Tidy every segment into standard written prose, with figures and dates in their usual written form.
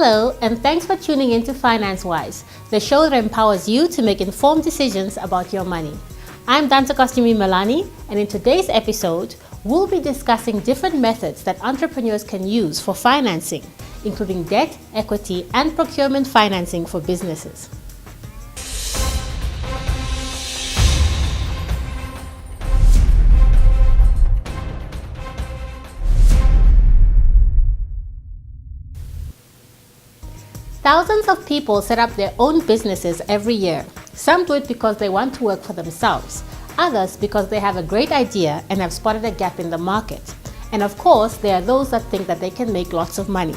Hello, and thanks for tuning in to FinanceWise, the show that empowers you to make informed decisions about your money. I'm Danta Kostimi Malani, and in today's episode, we'll be discussing different methods that entrepreneurs can use for financing, including debt, equity, and procurement financing for businesses. Thousands of people set up their own businesses every year. Some do it because they want to work for themselves, others because they have a great idea and have spotted a gap in the market. And of course, there are those that think that they can make lots of money.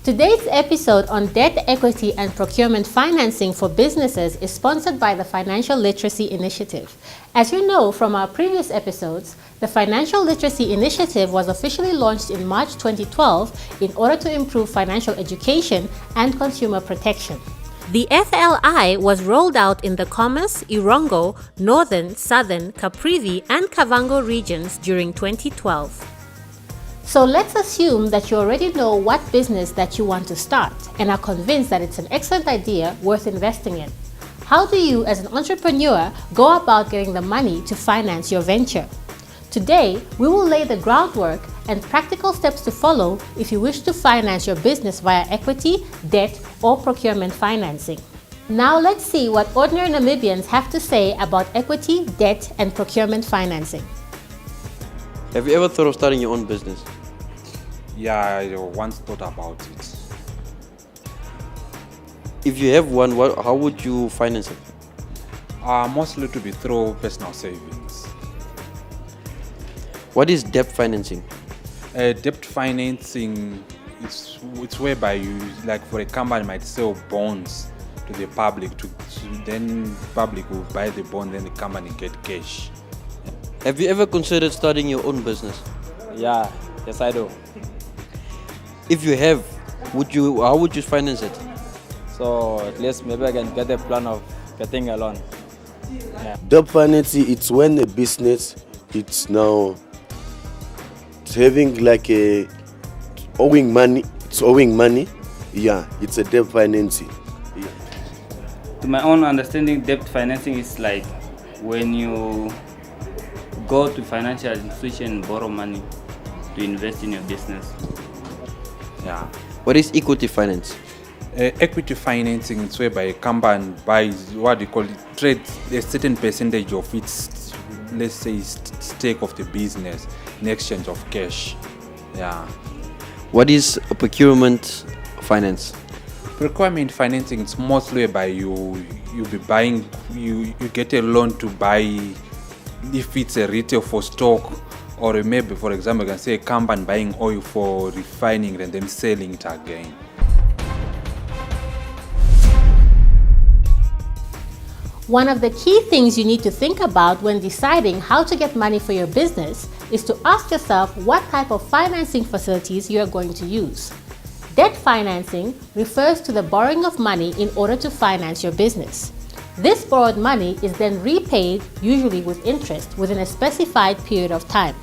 Today's episode on debt, equity, and procurement financing for businesses is sponsored by the Financial Literacy Initiative. As you know from our previous episodes, the Financial Literacy Initiative was officially launched in March 2012 in order to improve financial education and consumer protection. The FLI was rolled out in the Commerce, Irongo, Northern, Southern, Caprivi, and Kavango regions during 2012. So let's assume that you already know what business that you want to start and are convinced that it's an excellent idea worth investing in. How do you, as an entrepreneur, go about getting the money to finance your venture? Today, we will lay the groundwork and practical steps to follow if you wish to finance your business via equity, debt, or procurement financing. Now let's see what ordinary Namibians have to say about equity, debt, and procurement financing. Have you ever thought of starting your own business? Yeah, I once thought about it. If you have one, how would you finance it? Mostly to be through personal savings. What is debt financing? Debt financing it's whereby you, like for a company, might sell bonds to the public, then public will buy the bond, then the company get cash. Have you ever considered starting your own business? Yes I do. If you have, how would you finance it? So at least maybe I can get a plan of getting a loan. Yeah. Debt financing, it's when a business it's having like owing money. Yeah, it's a debt financing. Yeah. To my own understanding, debt financing is like when you go to financial institution and borrow money to invest in your business. Yeah. What is equity finance? Equity financing is whereby a company buys what they call it, trades a certain percentage of its, let's say, stake of the business in exchange of cash. Yeah. What is a procurement finance? Procurement financing is mostly whereby you be buying, you get a loan to buy, if it's a retail for stock, or maybe, for example, you can say a company buying oil for refining and then selling it again. One of the key things you need to think about when deciding how to get money for your business is to ask yourself what type of financing facilities you are going to use. Debt financing refers to the borrowing of money in order to finance your business. This borrowed money is then repaid, usually with interest, within a specified period of time.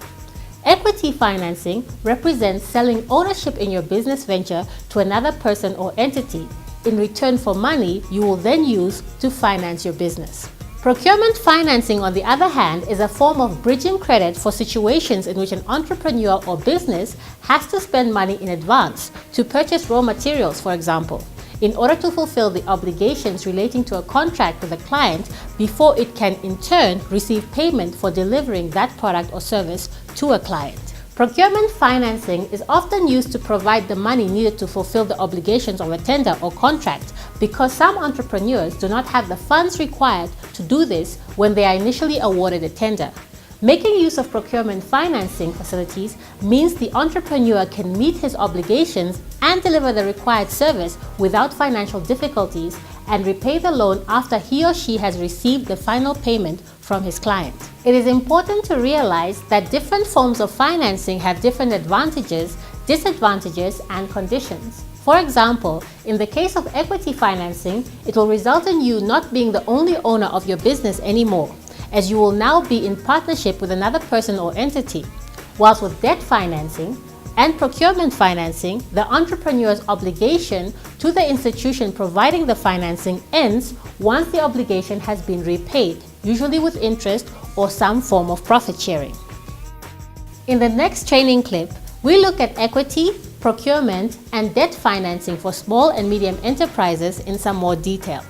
Equity financing represents selling ownership in your business venture to another person or entity in return for money you will then use to finance your business. Procurement financing, on the other hand, is a form of bridging credit for situations in which an entrepreneur or business has to spend money in advance to purchase raw materials, for example, in order to fulfill the obligations relating to a contract with a client before it can in turn receive payment for delivering that product or service to a client. Procurement financing is often used to provide the money needed to fulfill the obligations of a tender or contract because some entrepreneurs do not have the funds required to do this when they are initially awarded a tender. Making use of procurement financing facilities means the entrepreneur can meet his obligations and deliver the required service without financial difficulties and repay the loan after he or she has received the final payment from his client. It is important to realize that different forms of financing have different advantages, disadvantages, and conditions. For example, in the case of equity financing, it will result in you not being the only owner of your business anymore, as you will now be in partnership with another person or entity. Whilst with debt financing, and procurement financing, the entrepreneur's obligation to the institution providing the financing ends once the obligation has been repaid, usually with interest or some form of profit sharing. In the next training clip, we look at equity, procurement, and debt financing for small and medium enterprises in some more detail.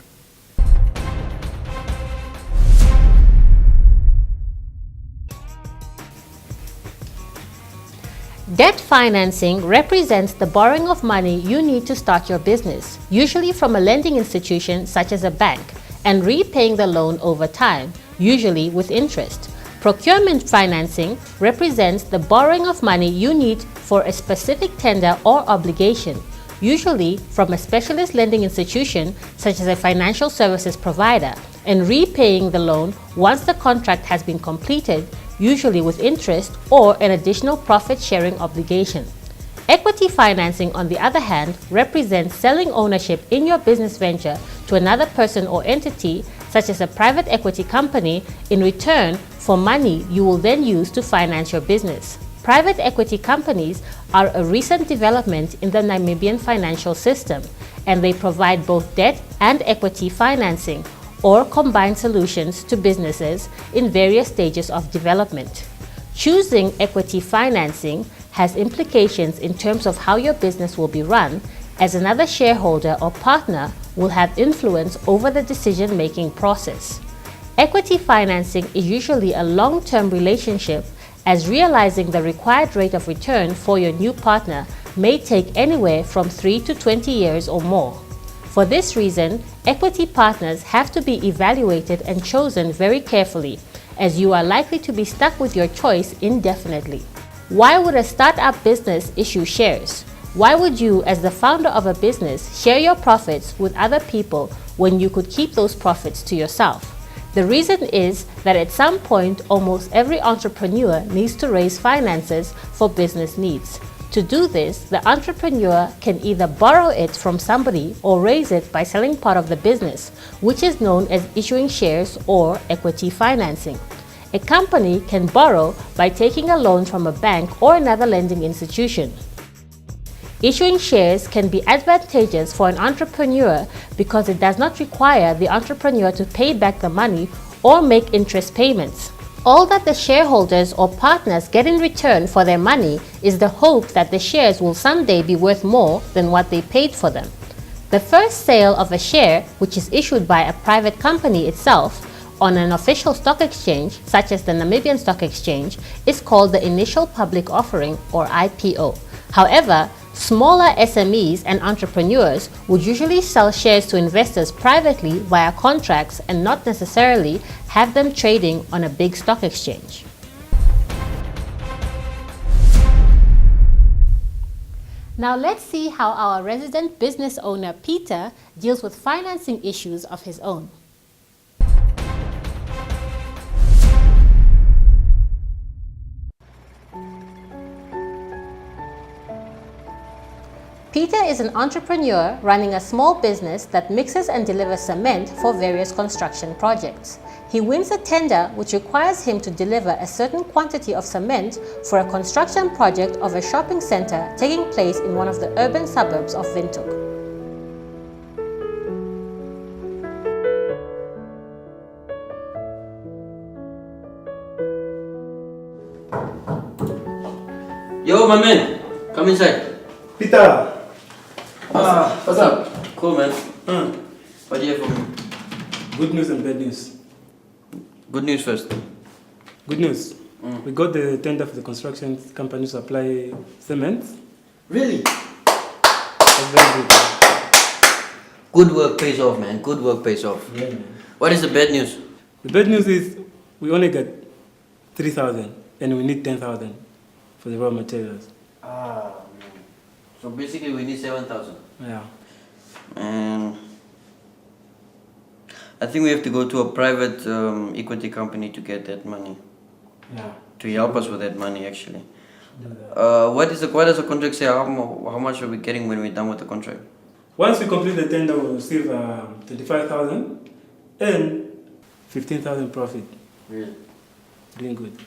Debt financing represents the borrowing of money you need to start your business, usually from a lending institution such as a bank, and repaying the loan over time, usually with interest. Procurement financing represents the borrowing of money you need for a specific tender or obligation, usually from a specialist lending institution such as a financial services provider, and repaying the loan once the contract has been completed, usually with interest or an additional profit-sharing obligation. Equity financing, on the other hand, represents selling ownership in your business venture to another person or entity, such as a private equity company, in return for money you will then use to finance your business. Private equity companies are a recent development in the Namibian financial system, and they provide both debt and equity financing, or combined solutions to businesses in various stages of development. Choosing equity financing has implications in terms of how your business will be run, as another shareholder or partner will have influence over the decision-making process. Equity financing is usually a long-term relationship, as realizing the required rate of return for your new partner may take anywhere from 3 to 20 years or more. For this reason, equity partners have to be evaluated and chosen very carefully, as you are likely to be stuck with your choice indefinitely. Why would a startup business issue shares? Why would you, as the founder of a business, share your profits with other people when you could keep those profits to yourself? The reason is that at some point, almost every entrepreneur needs to raise finances for business needs. To do this, the entrepreneur can either borrow it from somebody or raise it by selling part of the business, which is known as issuing shares or equity financing. A company can borrow by taking a loan from a bank or another lending institution. Issuing shares can be advantageous for an entrepreneur because it does not require the entrepreneur to pay back the money or make interest payments. All that the shareholders or partners get in return for their money is the hope that the shares will someday be worth more than what they paid for them. The first sale of a share, which is issued by a private company itself on an official stock exchange, such as the Namibian Stock Exchange, is called the initial public offering, or IPO. However, smaller SMEs and entrepreneurs would usually sell shares to investors privately via contracts and not necessarily have them trading on a big stock exchange. Now let's see how our resident business owner Peter deals with financing issues of his own. Peter is an entrepreneur running a small business that mixes and delivers cement for various construction projects. He wins a tender which requires him to deliver a certain quantity of cement for a construction project of a shopping center taking place in one of the urban suburbs of Windhoek. Yo, my man, come inside. Peter! What's up? Cool, man. What do you have for me? Good news and bad news. Good news first. Good news. We got the tender for the construction company to supply cement. Really? That's very good. Good work pays off, man. Good work pays off. Yeah, man. What is the bad news? The bad news is we only got 3,000 and we need 10,000 for the raw materials. So basically we need 7,000. Yeah. I think we have to go to a private equity company to get that money. Yeah. To help us with that money, actually. Do that. What does the contract say? How much are we getting when we're done with the contract? Once we complete the tender, we'll receive 25,000 and 15,000 profit. Really? Doing good.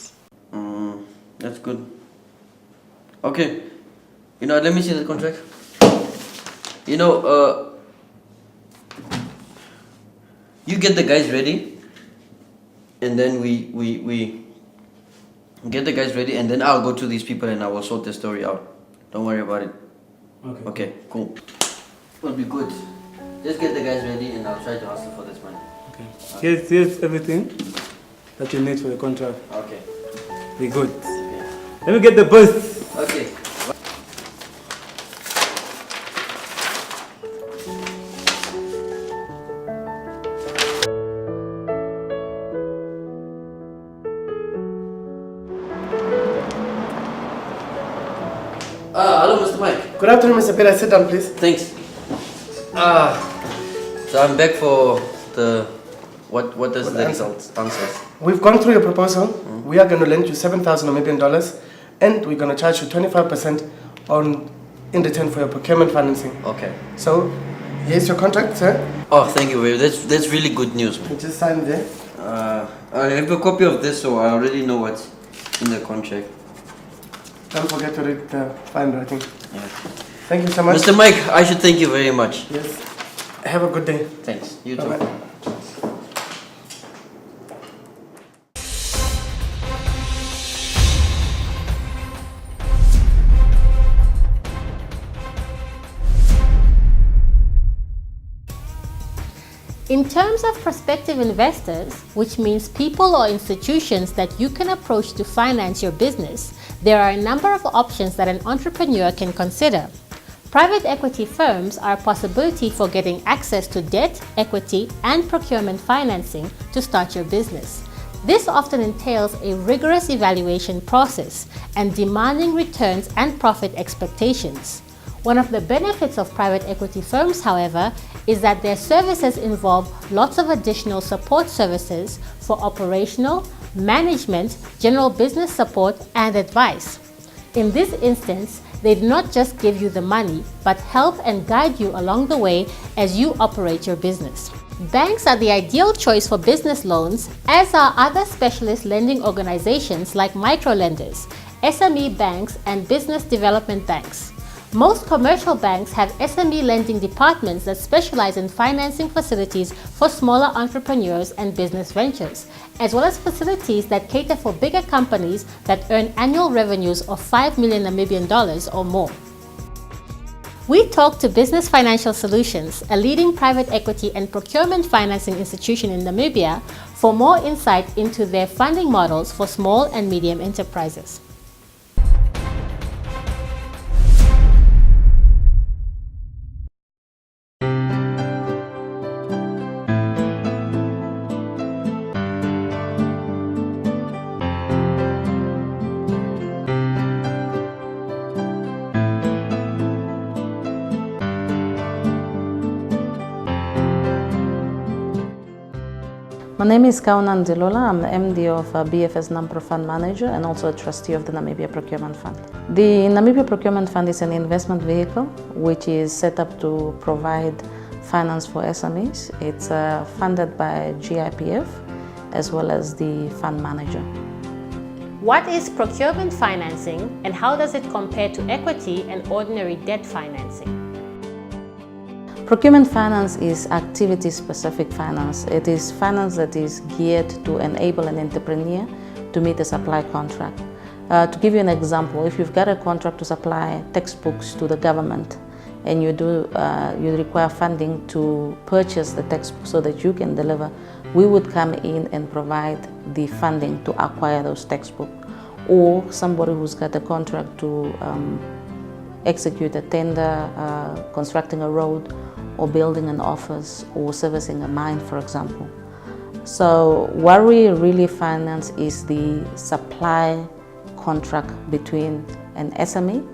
That's good. Okay. You know, let me see the contract. You know, you get the guys ready, and then we get the guys ready, and then I'll go to these people and I will sort the story out. Don't worry about it. Okay. Okay, cool. It'll be good. Just get the guys ready and I'll try to hustle for this money. Okay. Here's everything that you need for the contract. Okay. Be good. Let me get the bus. Okay. Hello, Mr. Mike. Good afternoon, Mr. Peter. Sit down, please. Thanks. So I'm back for the what does the result answer? We've gone through your proposal. We are going to lend you $7,000 and we're going to charge you 25% in return for your procurement financing. Okay. So, here's your contract, sir. Oh, thank you very much. That's really good news, man. You just sign there. I have a copy of this, so I already know what's in the contract. Don't forget to read the fine writing. Yeah. Thank you so much. Mr. Mike, I should thank you very much. Yes. Have a good day. Thanks. You too. Bye-bye. In terms of prospective investors, which means people or institutions that you can approach to finance your business, there are a number of options that an entrepreneur can consider. Private equity firms are a possibility for getting access to debt, equity, and procurement financing to start your business. This often entails a rigorous evaluation process and demanding returns and profit expectations. One of the benefits of private equity firms, however, is that their services involve lots of additional support services for operational, management, general business support, and advice. In this instance, they do not just give you the money, but help and guide you along the way as you operate your business. Banks are the ideal choice for business loans, as are other specialist lending organizations like microlenders, SME banks, and business development banks. Most commercial banks have SME lending departments that specialize in financing facilities for smaller entrepreneurs and business ventures, as well as facilities that cater for bigger companies that earn annual revenues of 5 million Namibian dollars or more. We talked to Business Financial Solutions, a leading private equity and procurement financing institution in Namibia, for more insight into their funding models for small and medium enterprises. My name is Kaunan Dilola. I'm the MD of BFS Number Fund Manager and also a trustee of the Namibia Procurement Fund. The Namibia Procurement Fund is an investment vehicle which is set up to provide finance for SMEs. It's funded by GIPF as well as the fund manager. What is procurement financing and how does it compare to equity and ordinary debt financing? Procurement finance is activity-specific finance. It is finance that is geared to enable an entrepreneur to meet a supply contract. To give you an example, if you've got a contract to supply textbooks to the government and you require funding to purchase the textbook so that you can deliver, we would come in and provide the funding to acquire those textbooks. Or somebody who's got a contract to execute a tender, constructing a road, or building an office, or servicing a mine, for example. So what we really finance is the supply contract between an SME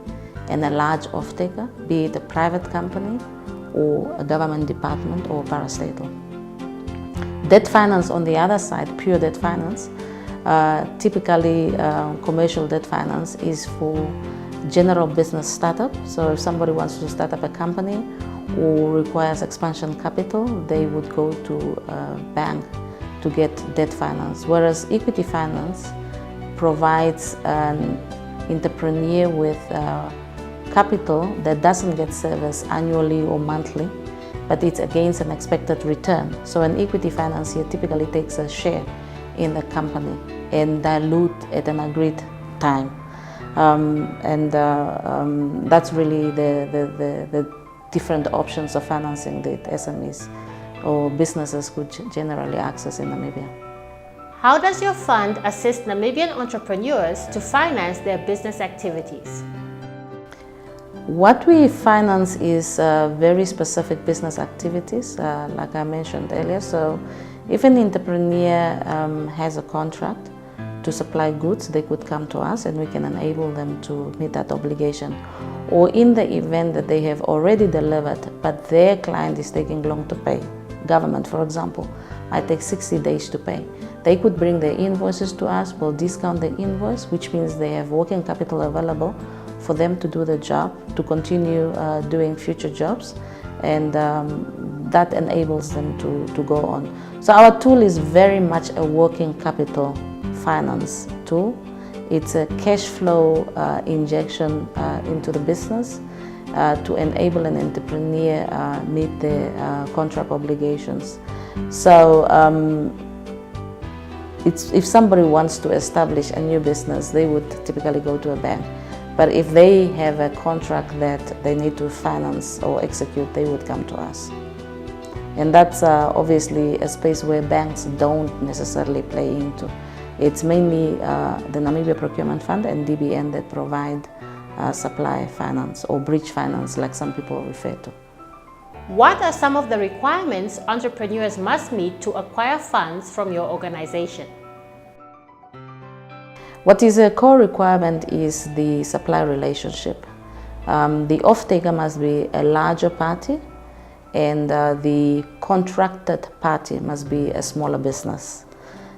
and a large off-taker, be it a private company or a government department or parastatal. Debt finance on the other side, pure debt finance, typically commercial debt finance is for general business startup. So if somebody wants to start up a company or requires expansion capital, they would go to a bank to get debt finance. Whereas equity finance provides an entrepreneur with capital that doesn't get serviced annually or monthly, but it's against an expected return. So an equity financier typically takes a share in the company and dilute at an agreed time. That's really the different options of financing that SMEs or businesses could generally access in Namibia. How does your fund assist Namibian entrepreneurs to finance their business activities? What we finance is very specific business activities, like I mentioned earlier. So if an entrepreneur has a contract to supply goods, they could come to us and we can enable them to meet that obligation. Or in the event that they have already delivered, but their client is taking long to pay, government, for example, might take 60 days to pay. They could bring their invoices to us, we'll discount the invoice, which means they have working capital available for them to do the job, to continue doing future jobs, and that enables them to go on. So our tool is very much a working capital finance tool. It's a cash flow injection into the business to enable an entrepreneur meet their contract obligations. So if somebody wants to establish a new business, they would typically go to a bank. But if they have a contract that they need to finance or execute, they would come to us. And that's obviously a space where banks don't necessarily play into. It's mainly the Namibia Procurement Fund and DBN that provide supply finance or bridge finance, like some people refer to. What are some of the requirements entrepreneurs must meet to acquire funds from your organization? What is a core requirement is the supply relationship. The off-taker must be a larger party, and the contracted party must be a smaller business.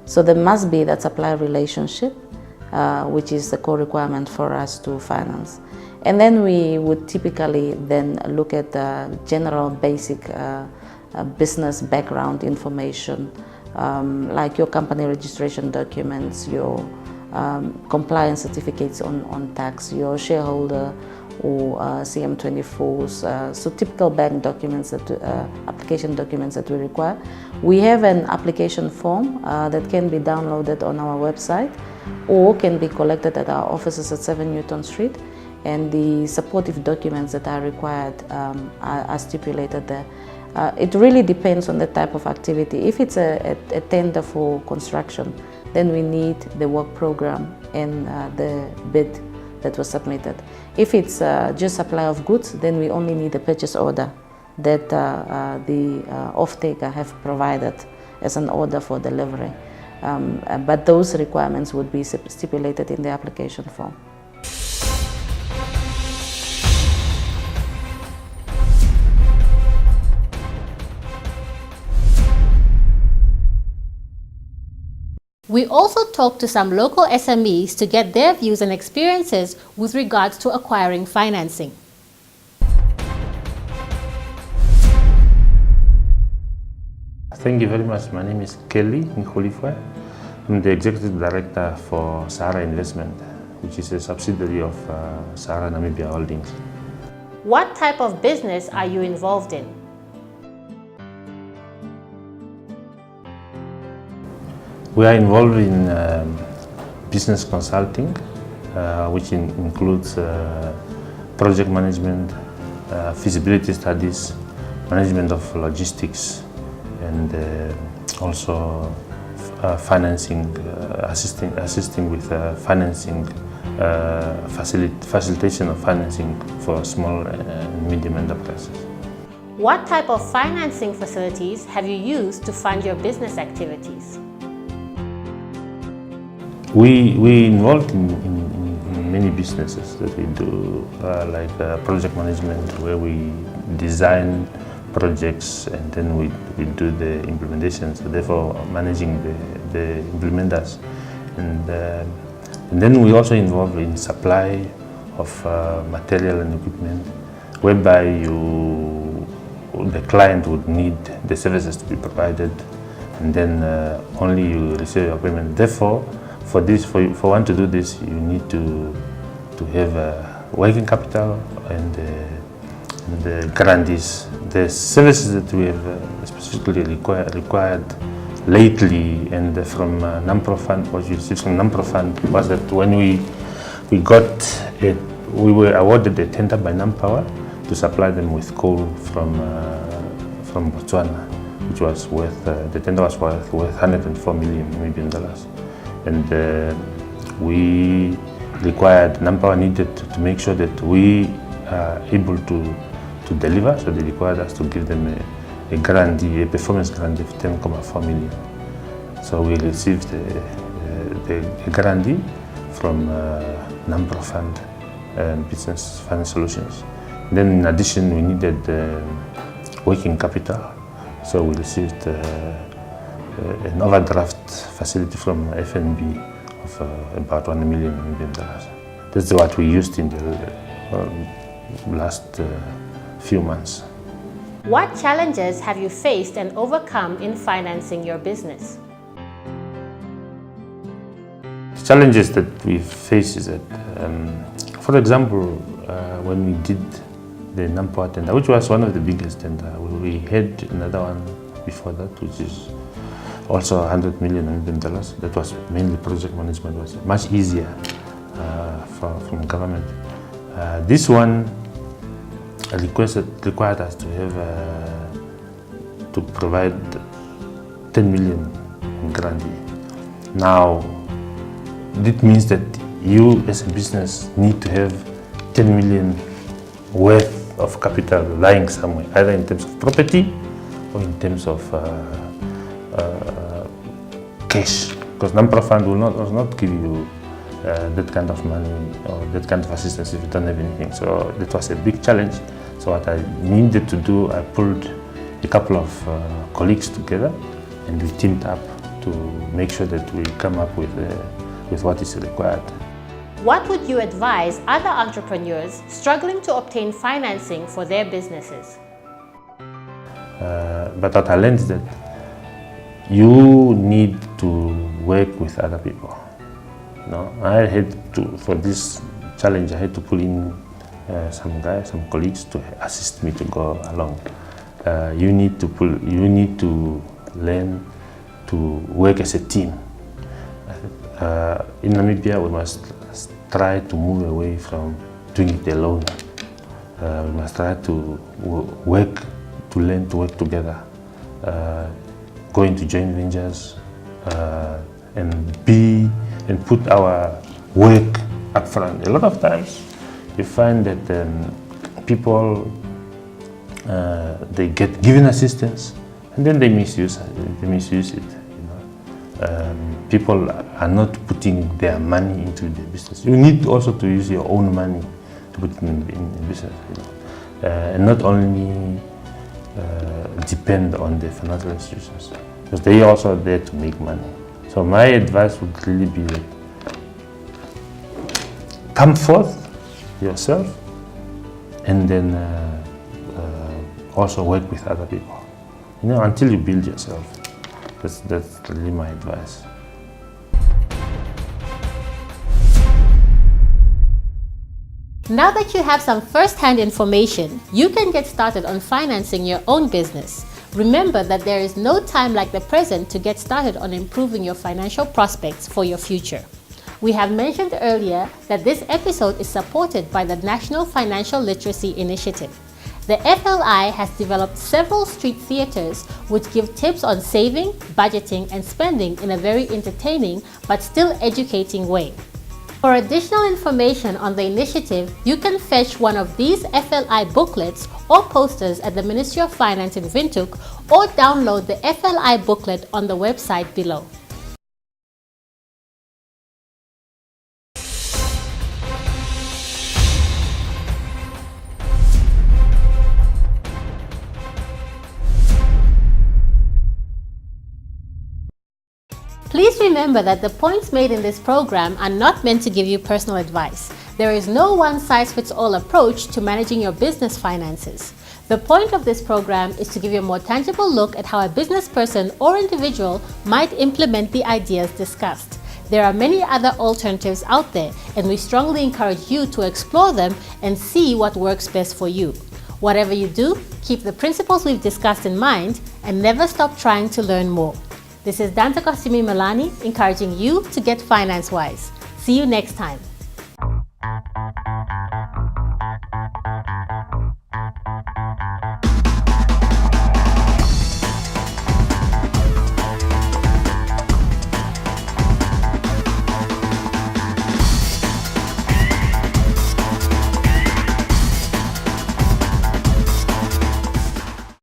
So there must be that supply relationship, which is the core requirement for us to finance. And then we would typically then look at the general basic business background information, like your company registration documents, your compliance certificates on tax, your shareholder or CM24s, so typical bank documents, application documents that we require. We have an application form that can be downloaded on our website or can be collected at our offices at 7 Newton Street, and the supportive documents that are required are stipulated there. It really depends on the type of activity. If it's a tender for construction, then we need the work program and the bid that was submitted. If it's just supply of goods, then we only need a purchase order that the off-taker have provided as an order for delivery. But those requirements would be stipulated in the application form. We also talked to some local SMEs to get their views and experiences with regards to acquiring financing. Thank you very much. My name is Kelly Nkolifwe. I'm the Executive Director for Sahara Investment, which is a subsidiary of Sahara Namibia Holdings. What type of business are you involved in? We are involved in business consulting, which includes project management, feasibility studies, management of logistics, and also financing, assisting with financing, facilitation of financing for small and medium enterprises. What type of financing facilities have you used to fund your business activities? We involved in many businesses that we do, like project management, where we design projects and then we do the implementation, so therefore managing the implementers. And then we also involved in supply of material and equipment, whereby the client would need the services to be provided, and then only you receive your payment. Therefore, for one to do this, you need to have a working capital and the grantees. The services that we have specifically required lately and from non-profit, what you received from non-profit was that when we were awarded a tender by Nampower to supply them with coal from Botswana, which was worth, the tender was worth $104 million. And we required, Nampower needed to make sure that we are able to deliver, so they required us to give them a grantee, a performance grantee of 10.4 million. So we received a grantee from non-profit Business Finance Solutions. Then in addition, we needed working capital. So we received an overdraft facility from FNB of about $1 million. That's what we used in the last few months. What challenges have you faced and overcome in financing your business? The challenges that we face is that, for example, when we did the Nampower tender, which was one of the biggest tender, we had another one before that, which is also $100 million. That was mainly project management, was much easier from government. This one required us to have to provide 10 million grantee. Now, that means that you as a business need to have 10 million worth of capital lying somewhere, either in terms of property or in terms of cash, because non-profit will not give you that kind of money or that kind of assistance if you don't have anything. So that was a big challenge. So what I needed to do, I pulled a couple of colleagues together and we teamed up to make sure that we come up with what is required. What would you advise other entrepreneurs struggling to obtain financing for their businesses? But what I learned is that you need to work with other people. No, I had to, for this challenge, I had to pull in some colleagues to assist me to go along. You need to learn to work as a team. In Namibia, we must try to move away from doing it alone. We must try to learn to work together, go into joint ventures, and put our work up front. A lot of times, you find that people they get given assistance and then they misuse it. People are not putting their money into the business. You need also to use your own money to put in business, and not only depend on the financial institutions, because they are also there to make money. So my advice would really be that come forth yourself and then also work with other people, until you build yourself. That's really my advice. Now that you have some first-hand information, you can get started on financing your own business. Remember that there is no time like the present to get started on improving your financial prospects for your future. We have mentioned earlier that this episode is supported by the National Financial Literacy Initiative. The FLI has developed several street theaters which give tips on saving, budgeting, and spending in a very entertaining but still educating way. For additional information on the initiative, you can fetch one of these FLI booklets or posters at the Ministry of Finance in Windhoek, or download the FLI booklet on the website below. Please remember that the points made in this program are not meant to give you personal advice. There is no one-size-fits-all approach to managing your business finances. The point of this program is to give you a more tangible look at how a business person or individual might implement the ideas discussed. There are many other alternatives out there, and we strongly encourage you to explore them and see what works best for you. Whatever you do, keep the principles we've discussed in mind and never stop trying to learn more. This is Dante Kosimi Milani encouraging you to get finance wise. See you next time.